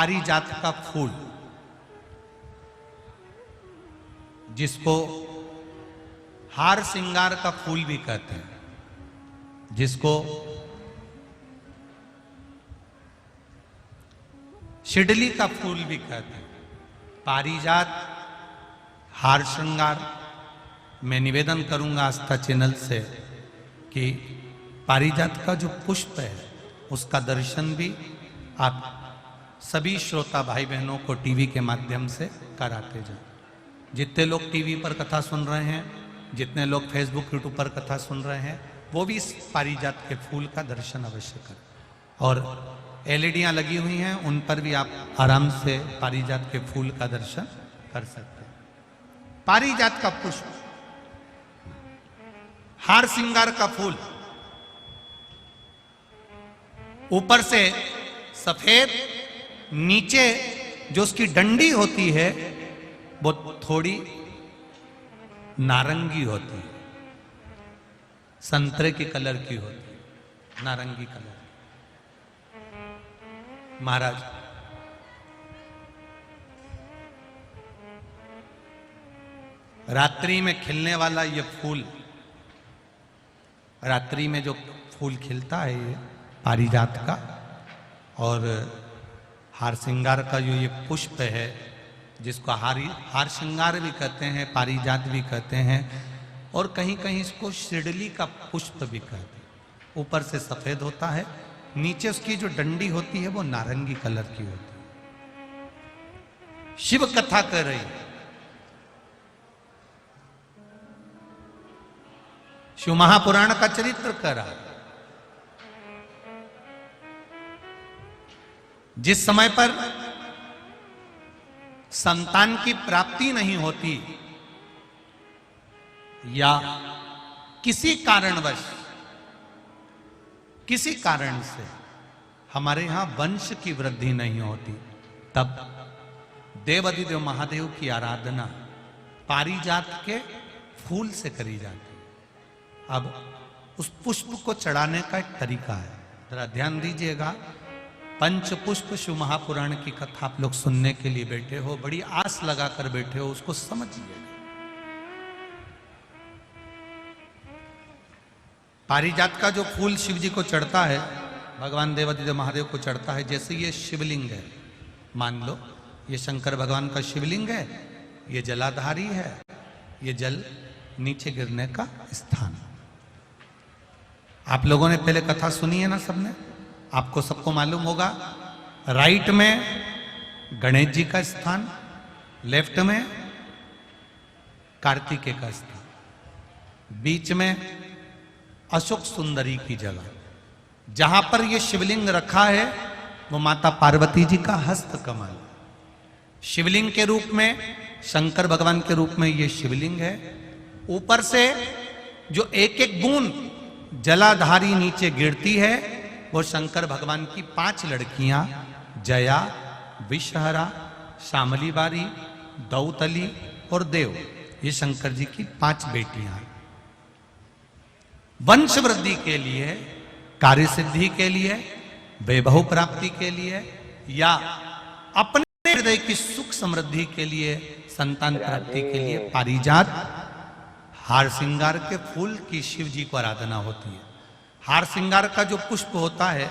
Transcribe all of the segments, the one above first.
पारिजात का फूल, जिसको हार श्रृंगार का फूल भी कहते हैं, जिसको शिडली का फूल भी कहते हैं, पारिजात, हार श्रृंगार। मैं निवेदन करूंगा आस्था चैनल से कि पारिजात का जो पुष्प है उसका दर्शन भी आप सभी श्रोता भाई बहनों को टीवी के माध्यम से कराते जाएं। जितने लोग टीवी पर कथा सुन रहे हैं, जितने लोग फेसबुक यूट्यूब पर कथा सुन रहे हैं, वो भी इस पारिजात के फूल का दर्शन अवश्य करें। और एलईडियां लगी हुई हैं, उन पर भी आप आराम से पारिजात के फूल का दर्शन कर सकते हैं। पारिजात का पुष्प, हार श्रृंगार का फूल, ऊपर से सफेद, नीचे जो उसकी डंडी होती है वो थोड़ी नारंगी होती है, संतरे के कलर की होती है, नारंगी कलर। महाराज रात्रि में खिलने वाला ये फूल, रात्रि में जो फूल खिलता है ये पारिजात का, और हार श्रृंगार का जो ये पुष्प है, जिसको हार श्रृंगार भी कहते हैं, पारिजात भी कहते हैं, और कहीं कहीं इसको शिडली का पुष्प भी कहते हैं। ऊपर से सफेद होता है, नीचे उसकी जो डंडी होती है वो नारंगी कलर की होती है। शिव कथा कर रही है, शिव महापुराण का चरित्र कर रहा है। जिस समय पर संतान की प्राप्ति नहीं होती या किसी कारणवश, किसी कारण से हमारे यहां वंश की वृद्धि नहीं होती, तब देवाधिदेव महादेव की आराधना पारिजात के फूल से करी जाती है। अब उस पुष्प को चढ़ाने का एक तरीका है, जरा ध्यान दीजिएगा। पंच पुष्प शिव महापुराण की कथा आप लोग सुनने के लिए बैठे हो, बड़ी आस लगाकर बैठे हो, उसको समझिए। पारिजात का जो फूल शिव जी को चढ़ता है, भगवान देवाधिदेव महादेव को चढ़ता है, जैसे ये शिवलिंग है, मान लो ये शंकर भगवान का शिवलिंग है, ये जलाधारी है, ये जल नीचे गिरने का स्थान। आप लोगों ने पहले कथा सुनी है ना सबने, आपको सबको मालूम होगा। राइट में गणेश जी का स्थान, लेफ्ट में कार्तिकेय का स्थान, बीच में अशोक सुंदरी की जगह। जहां पर यह शिवलिंग रखा है वो माता पार्वती जी का हस्त कमल, शिवलिंग के रूप में, शंकर भगवान के रूप में यह शिवलिंग है। ऊपर से जो एक एक बूंद जलाधारी नीचे गिरती है वो शंकर भगवान की 5 लड़कियां, जया, विषहरा, शामली बारी, दौतली और देव, ये शंकर जी की 5 बेटियां। वंश वृद्धि के लिए, कार्य सिद्धि के लिए, वैभव प्राप्ति के लिए, या अपने हृदय की सुख समृद्धि के लिए, संतान प्राप्ति के लिए पारिजात, हार श्रृंगार के फूल की शिव जी को आराधना होती है। हार श्रृंगार का जो पुष्प होता है,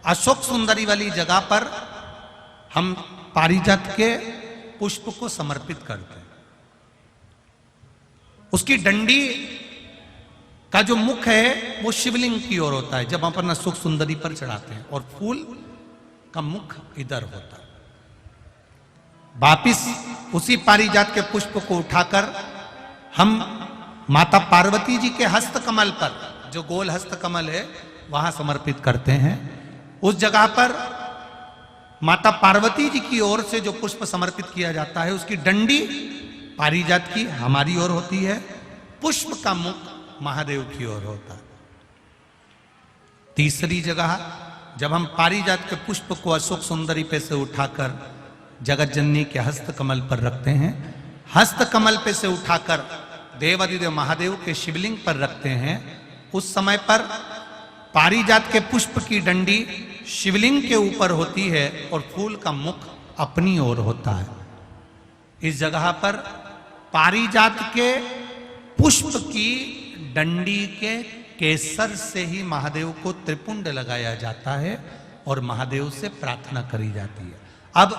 अशोक सुंदरी वाली जगह पर हम पारिजात के पुष्प को समर्पित करते हैं। उसकी डंडी का जो मुख है वो शिवलिंग की ओर होता है जब हम अपना अशोक सुंदरी पर चढ़ाते हैं, और फूल का मुख इधर होता है। वापिस उसी पारिजात के पुष्प को उठाकर हम माता पार्वती जी के हस्त कमल पर, जो गोल हस्त कमल है, वहां समर्पित करते हैं। उस जगह पर माता पार्वती जी की ओर से जो पुष्प समर्पित किया जाता है, उसकी डंडी पारिजात की हमारी ओर होती है, पुष्प का मुख महादेव की ओर होता है। तीसरी जगह, जब हम पारिजात के पुष्प को अशोक सुंदरी पे से उठाकर जगत जननी के हस्त कमल पर रखते हैं, हस्त कमल पे से उठाकर देवाधिदेव महादेव के शिवलिंग पर रखते हैं, उस समय पर पारिजात के पुष्प की डंडी शिवलिंग के ऊपर होती है और फूल का मुख अपनी ओर होता है। इस जगह पर पारिजात के पुष्प की डंडी के केसर से ही महादेव को त्रिपुंड लगाया जाता है और महादेव से प्रार्थना करी जाती है। अब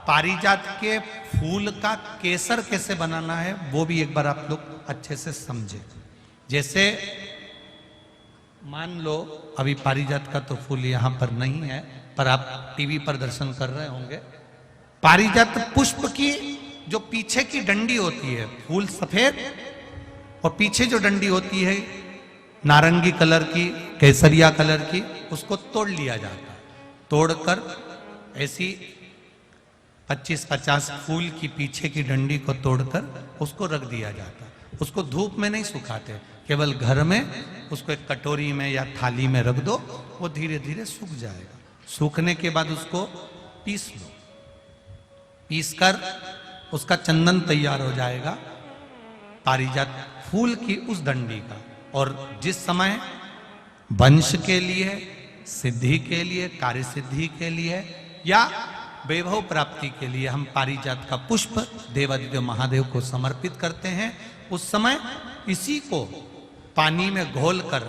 पारिजात के फूल का केसर कैसे बनाना है वो भी एक बार आप लोग अच्छे से समझे। जैसे मान लो अभी पारिजात का तो फूल यहां पर नहीं है, पर आप टीवी पर दर्शन कर रहे होंगे। पारिजात पुष्प की जो पीछे की डंडी होती है, फूल सफेद और पीछे जो डंडी होती है नारंगी कलर की, केसरिया कलर की, उसको तोड़ लिया जाता है। तोड़कर ऐसी 25-50 फूल की पीछे की डंडी को तोड़कर उसको रख दिया जाता है। उसको धूप में नहीं सुखाते, केवल घर में उसको एक कटोरी में या थाली में रख दो, वो धीरे धीरे सूख जाएगा। सूखने के बाद उसको पीस लो, पीसकर उसका चंदन तैयार हो जाएगा पारिजात फूल की उस डंडी का। और जिस समय वंश के लिए, सिद्धि के लिए, कार्य सिद्धि के लिए या वैभव प्राप्ति के लिए हम पारिजात का पुष्प देवादिदेव महादेव को समर्पित करते हैं, उस समय इसी को पानी में घोलकर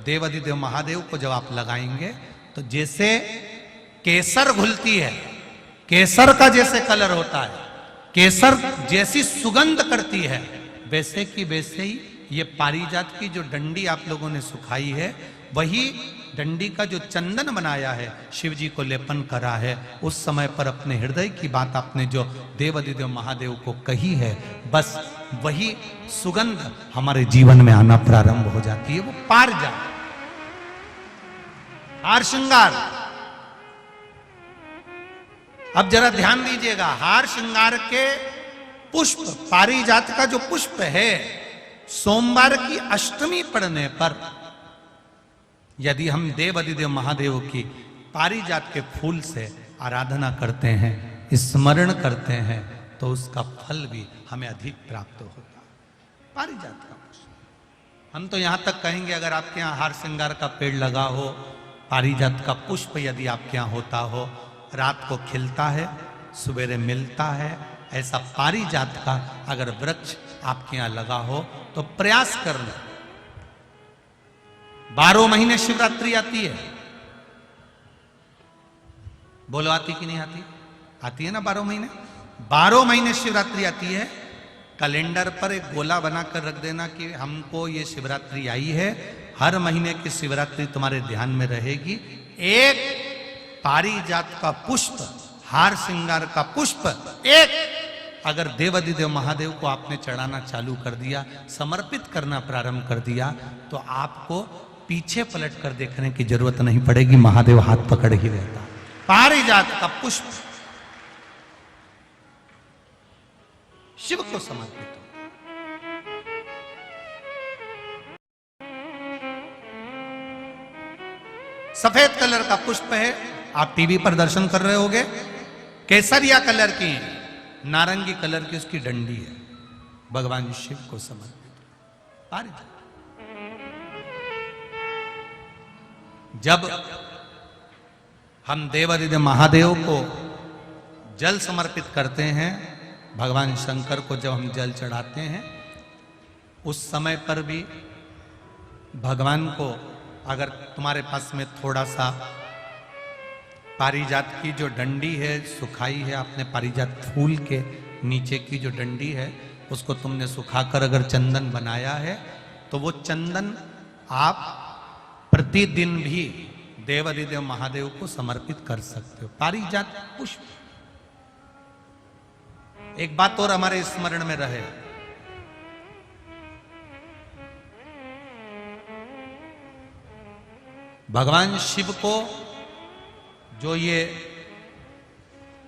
देवादिदेव महादेव को जब आप लगाएंगे तो जैसे केसर घुलती है, केसर का जैसे कलर होता है, केसर जैसी सुगंध करती है, वैसे की वैसे ही ये पारिजात की जो डंडी आप लोगों ने सुखाई है, वही डंडी का जो चंदन बनाया है, शिव जी को लेपन करा है, उस समय पर अपने हृदय की बात आपने जो देवादिदेव महादेव को कही है, बस वही सुगंध हमारे जीवन में आना प्रारंभ हो जाती है। वो पारिजात हार श्रृंगार। अब जरा ध्यान दीजिएगा, हार श्रृंगार के पुष्प, पारिजात का जो पुष्प है, सोमवार की अष्टमी पड़ने पर यदि हम देवादिदेव महादेव की पारिजात के फूल से आराधना करते हैं, स्मरण करते हैं, तो उसका फल भी हमें अधिक प्राप्त होता है। पारिजात का पुष्प, हम तो यहां तक कहेंगे अगर आपके यहाँ हार श्रृंगार का पेड़ लगा हो, पारिजात का पुष्प यदि आपके यहाँ होता हो, रात को खिलता है, सवेरे मिलता है, ऐसा पारिजात का अगर वृक्ष आपके यहाँ लगा हो तो प्रयास कर लें। 12 महीने शिवरात्रि आती है, बोलो आती कि नहीं आती? आती है ना 12 महीने। 12 महीने शिवरात्रि आती है। कैलेंडर पर एक गोला बनाकर रख देना कि हमको ये शिवरात्रि आई है, हर महीने की शिवरात्रि तुम्हारे ध्यान में रहेगी। एक पारिजात का पुष्प, हार श्रृंगार का पुष्प एक अगर देवादिदेव महादेव को आपने चढ़ाना चालू कर दिया, समर्पित करना प्रारंभ कर दिया, तो आपको पीछे पलट कर देखने की जरूरत नहीं पड़ेगी, महादेव हाथ पकड़ ही रहता। पारिजात का पुष्प शिव को समर्पित हो। सफेद कलर का पुष्प है, आप टीवी पर दर्शन कर रहे होंगे। केसरिया कलर की, नारंगी कलर की उसकी डंडी है, भगवान शिव को समर्पित पारिजात। जब हम देवादिदेव महादेव को जल समर्पित करते हैं, भगवान शंकर को जब हम जल चढ़ाते हैं, उस समय पर भी भगवान को अगर तुम्हारे पास में थोड़ा सा पारिजात की जो डंडी है सुखाई है, आपने पारिजात फूल के नीचे की जो डंडी है उसको तुमने सुखाकर अगर चंदन बनाया है, तो वो चंदन आप प्रतिदिन भी देवादिदेव महादेव को समर्पित कर सकते हो। पारिजात पुष्प। एक बात और हमारे स्मरण में रहे, भगवान शिव को जो ये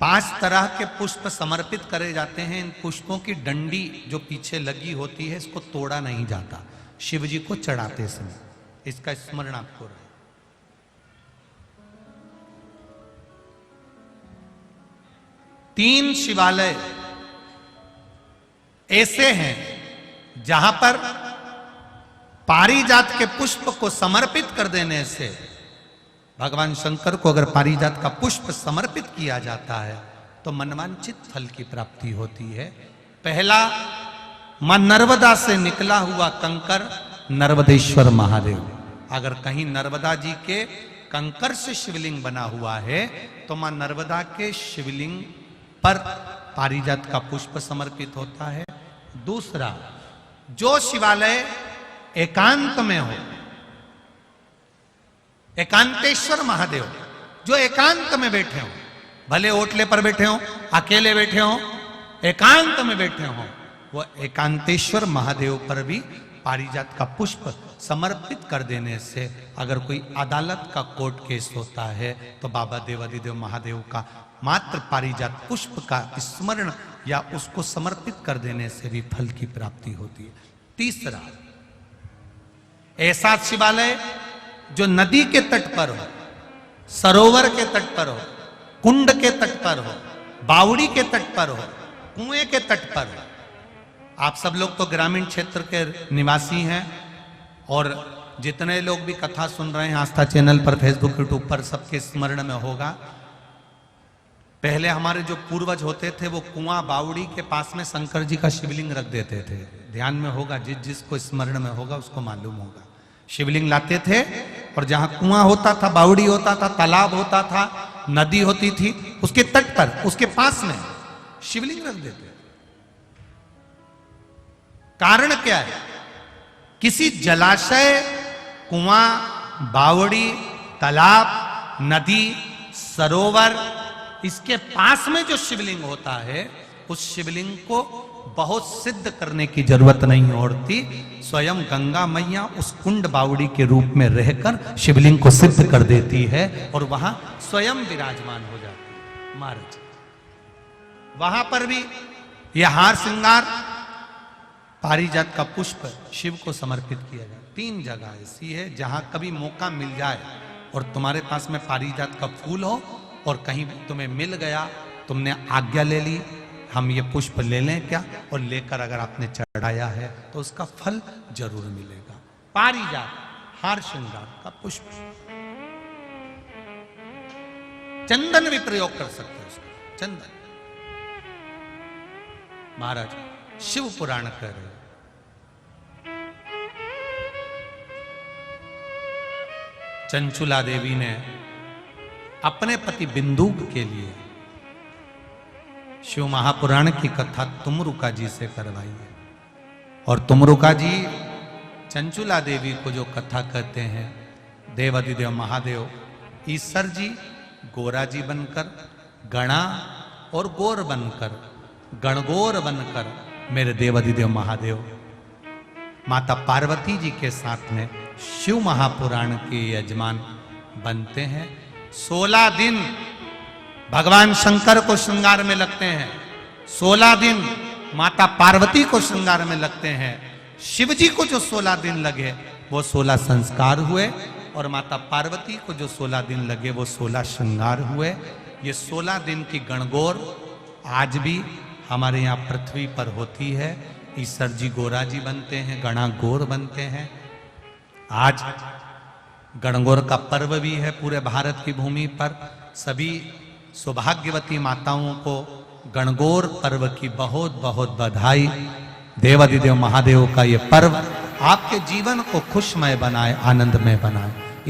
5 तरह के पुष्प समर्पित करे जाते हैं, इन पुष्पों की डंडी जो पीछे लगी होती है, इसको तोड़ा नहीं जाता शिव जी को चढ़ाते समय। इसका स्मरण आपको रहे। तीन शिवालय ऐसे हैं जहां पर पारिजात के पुष्प को समर्पित कर देने से भगवान शंकर को अगर पारिजात का पुष्प समर्पित किया जाता है तो मनवांछित फल की प्राप्ति होती है। पहला, मां नर्मदा से निकला हुआ कंकर नर्मदेश्वर महादेव। अगर कहीं नर्मदा जी के कंकर से शिवलिंग बना हुआ है तो मां नर्मदा के शिवलिंग पर पारिजात का पुष्प समर्पित होता है। दूसरा, जो शिवालय एकांत में हो, एकांतेश्वर महादेव जो एकांत में बैठे हो, भले ओटले पर बैठे हो, अकेले बैठे हो, एकांत में बैठे हो, वो एकांतेश्वर महादेव पर भी पारिजात का पुष्प समर्पित कर देने से अगर कोई अदालत का कोर्ट केस होता है तो बाबा देवादिदेव महादेव का मात्र पारिजात पुष्प का स्मरण या उसको समर्पित कर देने से भी फल की प्राप्ति होती है। तीसरा, ऐसा शिवालय जो नदी के तट पर हो, सरोवर के तट पर हो, कुंड के तट पर हो, बावड़ी के तट पर हो, कुएं के तट पर हो। आप सब लोग तो ग्रामीण क्षेत्र के निवासी हैं और जितने लोग भी कथा सुन रहे हैं आस्था चैनल पर, फेसबुक, यूट्यूब पर, सबके स्मरण में होगा, पहले हमारे जो पूर्वज होते थे वो कुआं बावड़ी के पास में शंकर जी का शिवलिंग रख देते थे। ध्यान में होगा, जिसको स्मरण में होगा उसको मालूम होगा। शिवलिंग लाते थे और जहां कुआं होता था, बावड़ी होता था, तालाब होता था, नदी होती थी, उसके तट पर, उसके पास में शिवलिंग रख देते। कारण क्या है? किसी जलाशय, कुआं, बावड़ी, तालाब, नदी, सरोवर, इसके पास में जो शिवलिंग होता है उस शिवलिंग को बहुत सिद्ध करने की जरूरत नहीं होती। स्वयं गंगा मैया उस कुंड बावड़ी के रूप में रहकर शिवलिंग को सिद्ध कर देती है और वहां स्वयं विराजमान हो जाती है महाराज। वहां पर भी यह हार श्रृंगार पारिजात का पुष्प शिव को समर्पित किया जाए। 3 जगह ऐसी है जहां कभी मौका मिल जाए और तुम्हारे पास में पारिजात का फूल हो और कहीं तुम्हें मिल गया, तुमने आज्ञा ले ली, हम ये पुष्प ले लें क्या, और लेकर अगर आपने चढ़ाया है तो उसका फल जरूर मिलेगा। पारिजात हार श्रृंगार का पुष्प, चंदन भी प्रयोग कर सकते हो उसका, चंदन। महाराज शिव पुराण कह रहे, चंचुला देवी ने अपने पति बिंदुक के लिए शिव महापुराण की कथा तुमरुका जी से करवाई है। और तुमरुका जी चंचुला देवी को जो कथा कहते हैं, देवादिदेव महादेव ईश्वर जी गोरा जी बनकर, गणा और गोर बनकर, गणगोर बनकर मेरे देवादिदेव महादेव माता पार्वती जी के साथ में शिव महापुराण के यजमान बनते हैं। 16 दिन भगवान शंकर को श्रृंगार में लगते हैं, 16 दिन माता पार्वती को श्रृंगार में लगते हैं। शिव जी को जो 16 दिन लगे वो 16 संस्कार हुए और माता पार्वती को जो 16 दिन लगे वो 16 श्रृंगार हुए। ये 16 दिन की गणगौर आज भी हमारे यहाँ पृथ्वी पर होती है। ईश्वर जी गोरा जी बनते हैं, गणा गोर बनते हैं। आज गणगौर का पर्व भी है पूरे भारत की भूमि पर। सभी सौभाग्यवती माताओं को गणगौर पर्व की बहुत बहुत बधाई। देवादिदेव महादेव का ये पर्व आपके जीवन को खुशमय बनाए, आनंदमय बनाए।